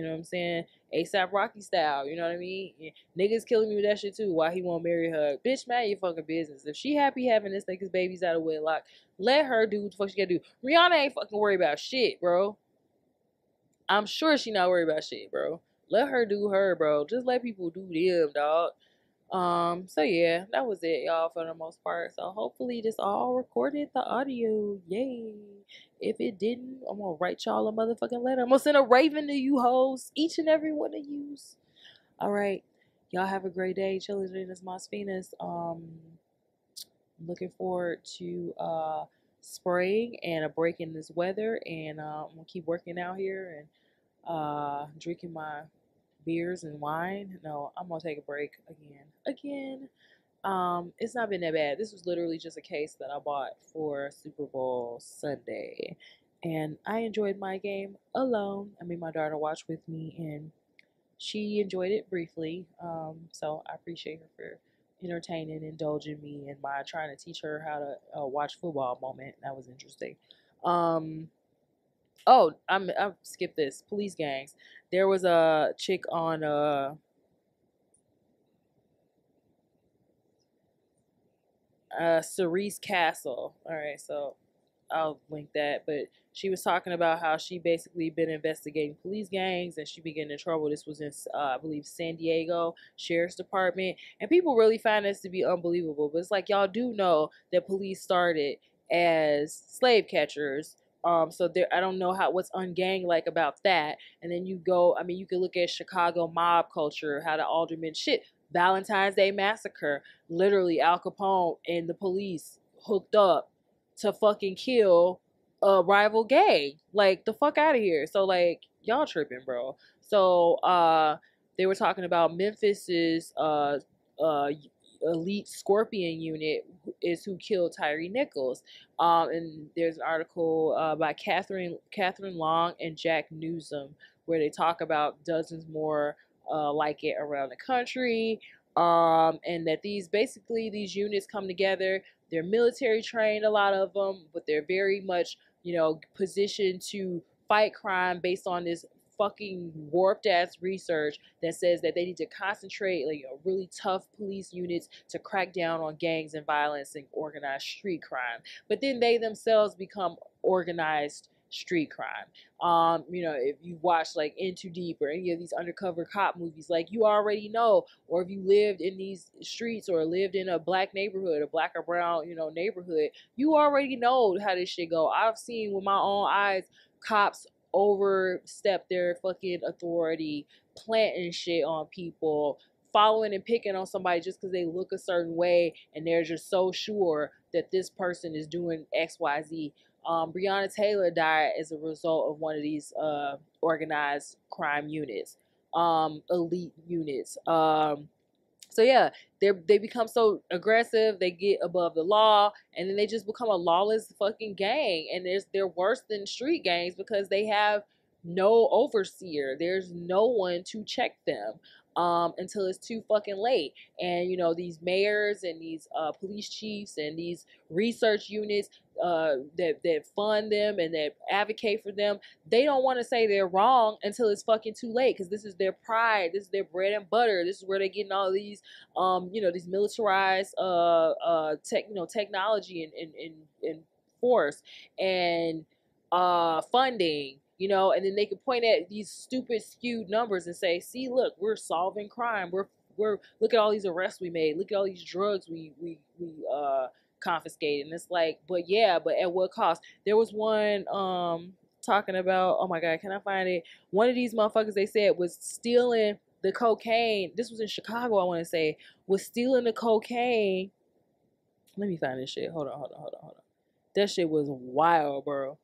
know what I'm saying? ASAP Rocky style, you know what I mean? Yeah. Niggas killing me with that shit too. Why he won't marry her? Bitch, mind your fucking business. If she happy having this nigga's babies out of wedlock, let her do what the fuck she gotta do. Rihanna ain't fucking worried about shit, bro. I'm sure she not worried about shit, bro. Let her do her, bro. Just let people do them, dog. So yeah, that was it, y'all, for the most part. So hopefully this all recorded the audio. Yay. If it didn't, I'm gonna write y'all a motherfucking letter. I'm gonna send a raven to you hoes. Each and every one of yous. Alright. Y'all have a great day. Chilindrinas, Finas. Looking forward to spring and a break in this weather, and I'm gonna keep working out here and drinking my beers and wine. No, I'm gonna take a break again. It's not been that bad. This was literally just a case that I bought for Super Bowl Sunday, and I enjoyed my game alone. I made my daughter watch with me, and she enjoyed it briefly. So I appreciate her for entertaining, indulging me in my trying to teach her how to watch football moment. That was interesting. Um, oh, I skipped this. Police gangs. There was a chick on Cerise Castle. All right, so I'll link that. But she was talking about how she basically been investigating police gangs and she been getting in trouble. This was in, I believe, San Diego Sheriff's Department. And people really find this to be unbelievable. But it's like, y'all do know that police started as slave catchers. So there, I don't know what's ungang like about that. And then you go, I mean, you can look at Chicago mob culture, how the aldermen Valentine's Day massacre, literally Al Capone and the police hooked up to fucking kill a rival gang. Like, the fuck out of here. So like, y'all tripping, bro. So they were talking about Memphis's uh elite Scorpion unit is who killed Tyree Nichols. And there's an article by Catherine Long and Jack Newsom where they talk about dozens more like it around the country. And that these units come together. They're military trained, a lot of them, but they're very much, positioned to fight crime based on this fucking warped ass research that says that they need to concentrate like really tough police units to crack down on gangs and violence and organized street crime. But then they themselves become organized street crime. If you watch like In Too Deep or any of these undercover cop movies, like you already know, or if you lived in these streets or lived in a black neighborhood, a black or brown, neighborhood, you already know how this shit go. I've seen with my own eyes cops overstep their fucking authority, planting shit on people, following and picking on somebody just because they look a certain way and they're just so sure that this person is doing XYZ. Breonna Taylor died as a result of one of these organized crime units, elite units. So yeah, they become so aggressive, they get above the law, and then they just become a lawless fucking gang. And they're worse than street gangs because they have no overseer. There's no one to check them until it's too fucking late. And these mayors and these police chiefs and these research units that fund them and that advocate for them, they don't want to say they're wrong until it's fucking too late, because this is their pride, this is their bread and butter, this is where they're getting all these these militarized technology and force and funding, and then they can point at these stupid skewed numbers and say, see, look, we're solving crime, we're look at all these arrests we made, look at all these drugs we confiscated. And it's like, but at what cost? There was one talking about, oh my god, can I find it? One of these motherfuckers, they said, was stealing the cocaine. This was in Chicago, I want to say, was stealing the cocaine. Let me find this shit. Hold on. That shit was wild, bro.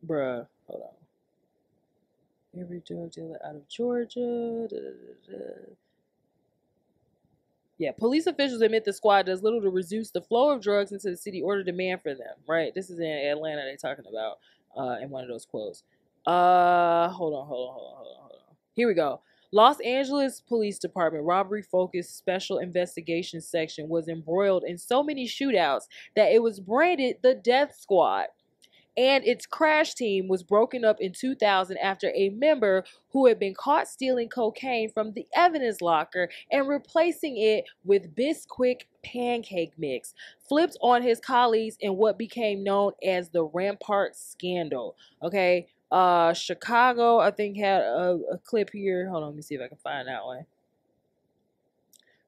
Bruh, hold on. Every drug dealer out of Georgia. Yeah, police officials admit the squad does little to reduce the flow of drugs into the city or the demand for them. Right? This is in Atlanta. They're talking about in one of those quotes. Hold on. Here we go. Los Angeles Police Department robbery-focused special investigations section was embroiled in so many shootouts that it was branded the Death Squad. And its crash team was broken up in 2000 after a member who had been caught stealing cocaine from the evidence locker and replacing it with Bisquick pancake mix flipped on his colleagues in what became known as the Rampart Scandal. Okay, Chicago, I think, had a clip here. Hold on, let me see if I can find that one.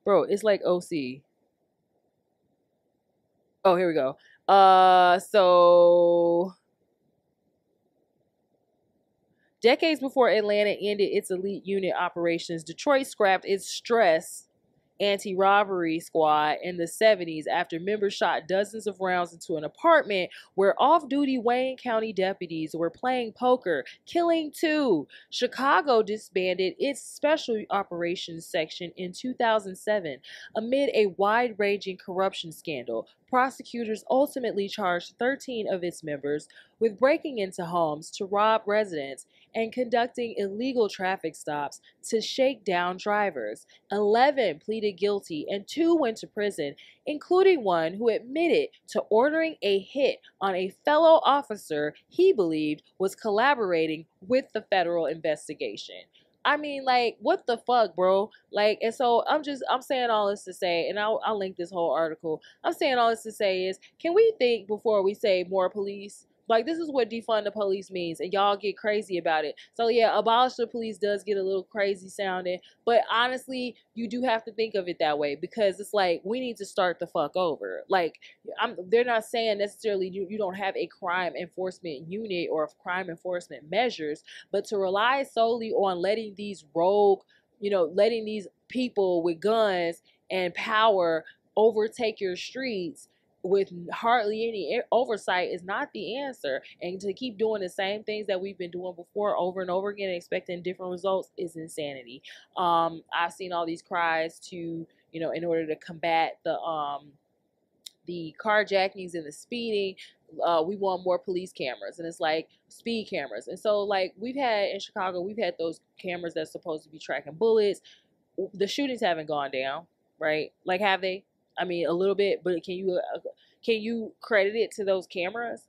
Bro, it's like OC. Oh, here we go. So decades before Atlanta ended its elite unit operations, Detroit scrapped its stress anti-robbery squad in the 70s after members shot dozens of rounds into an apartment where off-duty Wayne County deputies were playing poker, killing 2. Chicago disbanded its special operations section in 2007 amid a wide-ranging corruption scandal. Prosecutors ultimately charged 13 of its members with breaking into homes to rob residents and conducting illegal traffic stops to shake down drivers. 11 pleaded guilty and 2 went to prison, including one who admitted to ordering a hit on a fellow officer he believed was collaborating with the federal investigation. I mean, like, what the fuck, bro? Like, and so I'm saying all this to say, and I'll link this whole article. I'm saying all this to say is, can we think before we say more police? Like, this is what defund the police means, and y'all get crazy about it. So yeah, abolish the police does get a little crazy sounding, but honestly, you do have to think of it that way, because it's like, we need to start the fuck over. Like, they're not saying necessarily you don't have a crime enforcement unit or crime enforcement measures, but to rely solely on letting these rogue, letting these people with guns and power overtake your streets with hardly any oversight is not the answer. And to keep doing the same things that we've been doing before over and over again and expecting different results is insanity. I've seen all these cries to, in order to combat the carjackings and the speeding, we want more police cameras, and it's like speed cameras. And so, like, we've had in Chicago, we've had those cameras that's supposed to be tracking bullets. The shootings haven't gone down, right? Like, have they? I mean, a little bit, but can you credit it to those cameras?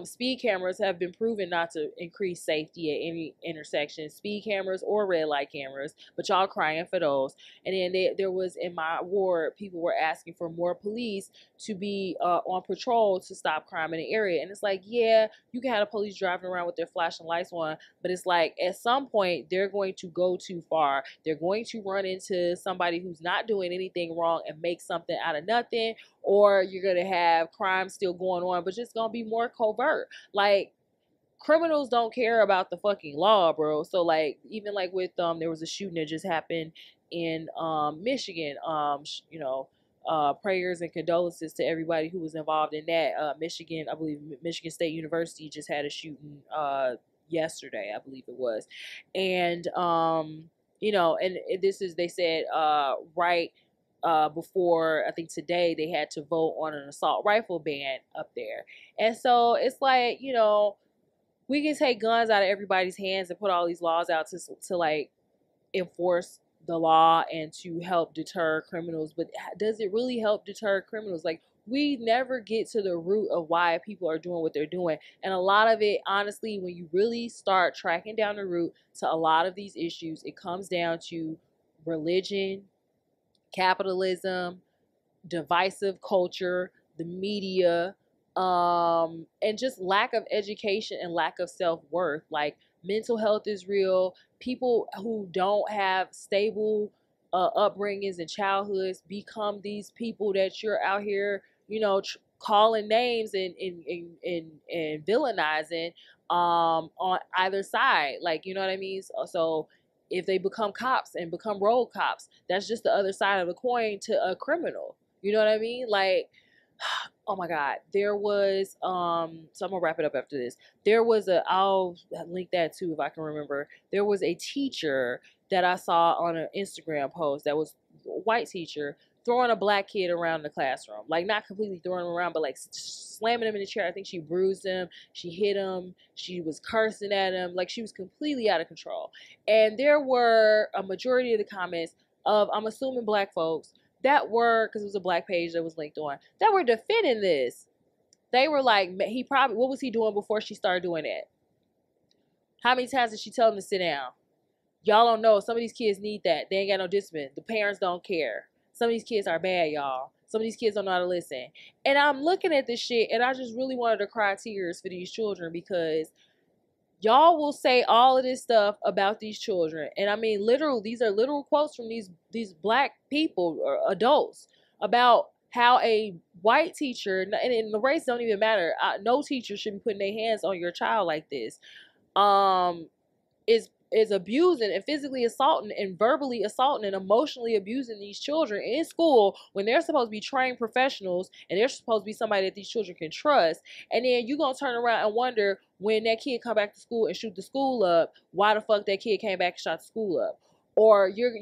Speed cameras have been proven not to increase safety at any intersection, speed cameras or red light cameras, but y'all crying for those. And then there was, in my ward, people were asking for more police to be on patrol to stop crime in the area. And it's like, yeah, you can have the police driving around with their flashing lights on, but it's like, at some point, they're going to go too far. They're going to run into somebody who's not doing anything wrong and make something out of nothing, or you're going to have crime still going on, but just going to be more covert. Like, criminals don't care about the fucking law, bro. So, like, even like with, there was a shooting that just happened in, Michigan, prayers and condolences to everybody who was involved in that. Michigan, I believe Michigan State University just had a shooting, yesterday, I believe it was. And, and this is, they said, right, before, I think today, they had to vote on an assault rifle ban up there. And so it's like, we can take guns out of everybody's hands and put all these laws out to like enforce the law and to help deter criminals, but does it really help deter criminals? Like, we never get to the root of why people are doing what they're doing. And a lot of it, honestly, when you really start tracking down the root to a lot of these issues, it comes down to religion, capitalism, divisive culture, the media, and just lack of education and lack of self-worth. Like, mental health is real. People who don't have stable upbringings and childhoods become these people that you're out here, calling names and villainizing on either side. Like, you know what I mean? So if they become cops and become rogue cops, that's just the other side of the coin to a criminal. You know what I mean? Like, oh my God, there was, so I'm gonna wrap it up after this. There was I'll link that too if I can remember. There was a teacher that I saw on an Instagram post that was a white teacher throwing a black kid around the classroom. Like, not completely throwing him around, but like slamming him in the chair. I think she bruised him. She hit him. She was cursing at him. Like, she was completely out of control. And there were a majority of the comments of, I'm assuming, black folks that were, because it was a black page that was linked on, that were defending this. They were like, what was he doing before she started doing that? How many times did she tell him to sit down? Y'all don't know. Some of these kids need that. They ain't got no discipline. The parents don't care. Some of these kids are bad, y'all. Some of these kids don't know how to listen. And I'm looking at this shit, and I just really wanted to cry tears for these children, because y'all will say all of this stuff about these children. And I mean, these are literal quotes from these black people or adults about how a white teacher, and the race don't even matter, no teacher should be putting their hands on your child like this, is is abusing and physically assaulting and verbally assaulting and emotionally abusing these children in school when they're supposed to be trained professionals and they're supposed to be somebody that these children can trust, and then you gonna turn around and wonder when that kid come back to school and shoot the school up, why the fuck that kid came back and shot the school up? Or you've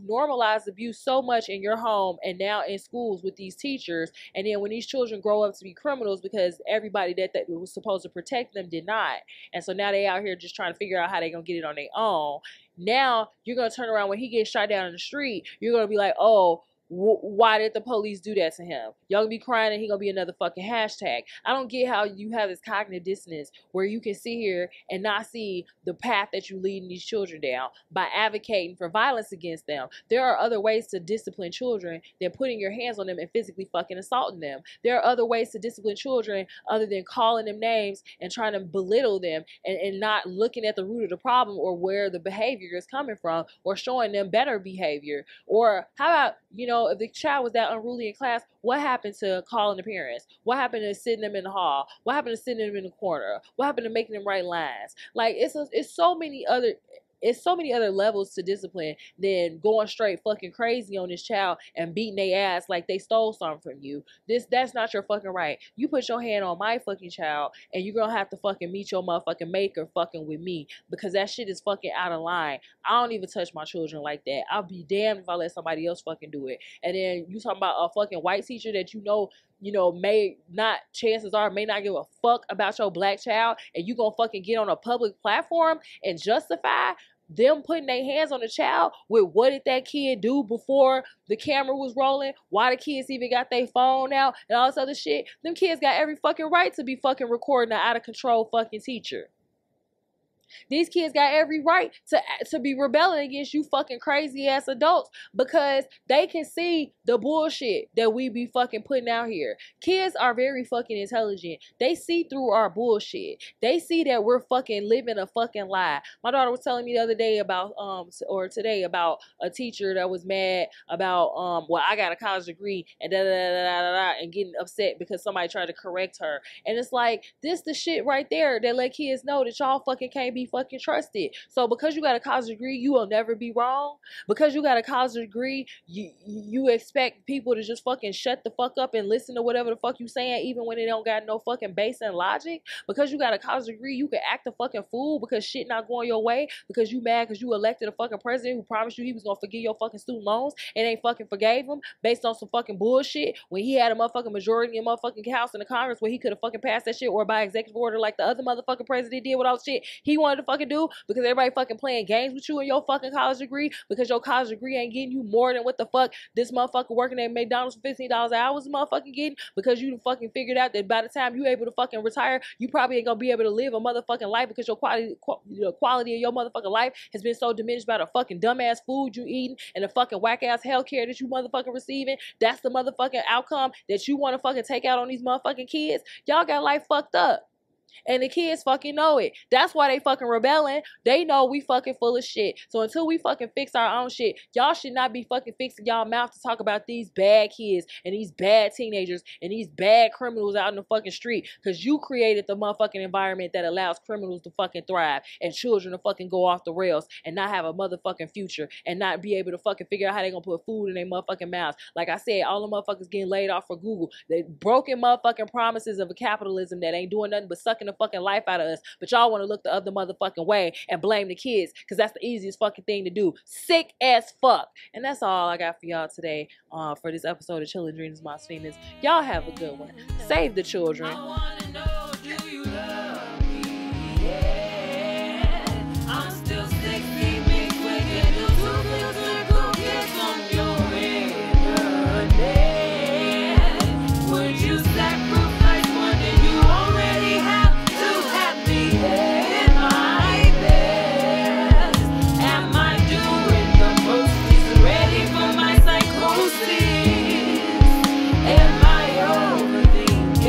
normalized abuse so much in your home and now in schools with these teachers, and then when these children grow up to be criminals because everybody that was supposed to protect them did not, and so now they out here just trying to figure out how they gonna get it on their own. Now you're gonna turn around when he gets shot down in the street, you're gonna be like, oh, why did the police do that to him? Y'all gonna be crying and he gonna be another fucking hashtag. I don't get how you have this cognitive dissonance where you can sit here and not see the path that you leading these children down by advocating for violence against them. There are other ways to discipline children than putting your hands on them and physically fucking assaulting them. There are other ways to discipline children other than calling them names and trying to belittle them and not looking at the root of the problem or where the behavior is coming from or showing them better behavior. Or how about, you know, if the child was that unruly in class, what happened to calling the parents? What happened to sitting them in the hall? What happened to sitting them in the corner? What happened to making them write lines? Like it's so many other levels to discipline than going straight fucking crazy on this child and beating their ass like they stole something from you. That's not your fucking right. You put your hand on my fucking child and you're gonna have to fucking meet your motherfucking maker fucking with me, because that shit is fucking out of line. I don't even touch my children like that. I'll be damned if I let somebody else fucking do it. And then you talking about a fucking white teacher that you know, may not, chances are, may not give a fuck about your black child, and you gonna fucking get on a public platform and justify them putting their hands on the child with what did that kid do before the camera was rolling, why the kids even got their phone out and all this other shit. Them kids got every fucking right to be fucking recording an out of control fucking teacher. These kids got every right to be rebelling against you fucking crazy ass adults, because they can see the bullshit that we be fucking putting out here. Kids are very fucking intelligent. They see through our bullshit. They see that we're fucking living a fucking lie. My daughter was telling me the other day about or today about a teacher that was mad about well, I got a college degree and da da da da da da, and getting upset because somebody tried to correct her. And it's like, this the shit right there that let kids know that y'all fucking can't be fucking trusted. So because you got a college degree, you will never be wrong. Because you got a college degree, you expect people to just fucking shut the fuck up and listen to whatever the fuck you saying, even when they don't got no fucking base and logic. Because you got a college degree, you can act a fucking fool because shit not going your way, because you mad because you elected a fucking president who promised you he was gonna forgive your fucking student loans and ain't fucking forgave them based on some fucking bullshit when he had a motherfucking majority in motherfucking House and the Congress where he could have fucking passed that shit, or by executive order like the other motherfucking president did with all the shit he wanted to fucking do, because everybody fucking playing games with you and your fucking college degree, because your college degree ain't getting you more than what the fuck this motherfucker working at McDonald's for $15 an hour is motherfucking getting, because you fucking figured out that by the time you able to fucking retire, you probably ain't gonna be able to live a motherfucking life because your quality of your motherfucking life has been so diminished by the fucking dumbass food you eating and the fucking whack ass healthcare that you motherfucking receiving. That's the motherfucking outcome that you want to fucking take out on these motherfucking kids. Y'all got life fucked up. And the kids fucking know it. That's why they fucking rebelling. They know we fucking full of shit. So until we fucking fix our own shit, y'all should not be fucking fixing y'all mouth to talk about these bad kids and these bad teenagers and these bad criminals out in the fucking street, because you created the motherfucking environment that allows criminals to fucking thrive and children to fucking go off the rails and not have a motherfucking future and not be able to fucking figure out how they gonna put food in their motherfucking mouths. Like I said, all the motherfuckers getting laid off for Google. They broken motherfucking promises of a capitalism that ain't doing nothing but sucking the fucking life out of us, but y'all want to look the other motherfucking way and blame the kids because that's the easiest fucking thing to do. Sick as fuck. And that's all I got for y'all today for this episode of Chilindrinas, my Finas. Y'all have a good one. Save the children. I wanna know, do you love me? Yeah. I'm still 6 feet mixed with the 2 filter cookies on your head. Would you sacrifice one that you already have? Am I overthinking?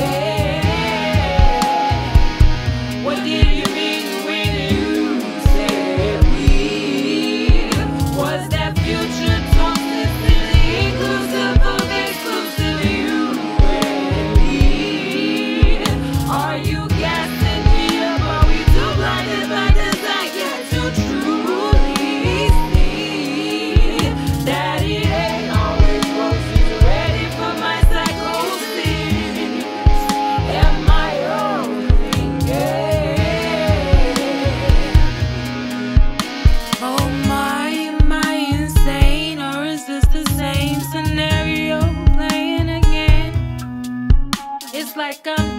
like I'm